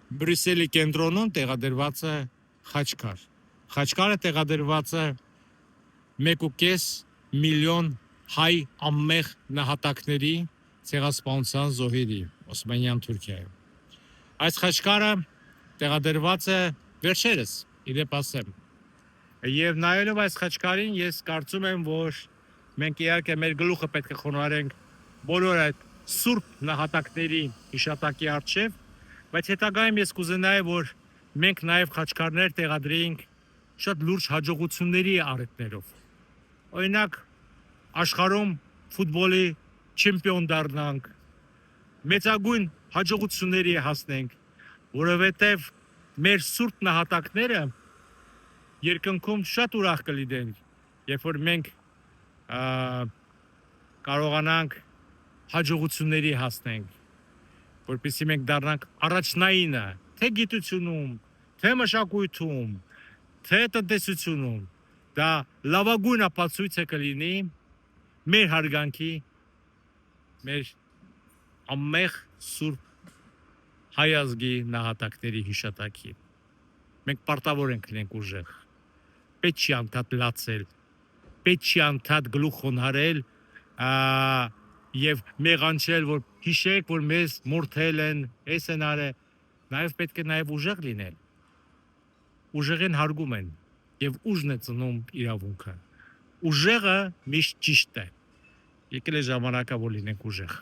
Բրյուսելի կենտրոնում տեղադրված է խաչքար։ Խաչքարը տեղադրված է 1.5 միլիոն հայ անմեղ նահատակների ցեղասպանության զոհերի Օսմանյան Թուրքիայում։ Այս խաչքարը տեղադրված է վերջերս, իդեպ ասեմ։ Եվ նայելով այս խաչքարին, ես կարծում եմ, որ մենք իհարկե մեր գլուխը պետք է խոնարհենք բոլոր այդ սուրբ նահատակների հիշատակի առջև, բայց հետագայում ես կուզենայի, որ մենք նաև խաչքարներ տեղադրեինք շատ լուրջ հաջողությունների առիթներով։ Օրինակ, աշխարհում ֆուտբոլի չեմպիոն դառնանք, մեծագույն հաջողությունների հասնենք, որովհետև մեր սուրբ նահատակները երկնքում շատ ուրախ կլինեն, երբ որ մենք կարողանանք հաջողությունների հասնենք, որպեսզի մենք դառնանք առաջնայինը, թե գիտությունում, թե մշակույթում, թե տնտեսությունում, դա լավագույն ապացույցը կլինի մեր հարգանքի, մեր անմեղ սուրբ հայ ազգի նահատակների հիշատակի։ Մենք պարտավոր ենք լինենք ուժեղ, պետք չի անդադ լացել, պետք չի անդադ գլուխ խոնարհել եւ մեղանչել, որ հիշեք, որ մեզ մորթել են, էս են արել, նաեւ պետք է նաեւ ուժեղ լինել։ Ուժեղին հարգում են եւ ուժն է ծնում իրավունքը։ Ուժեղը միշտ ճիշտ է։ Եկել է ժամանակը, որ լինենք ուժեղ։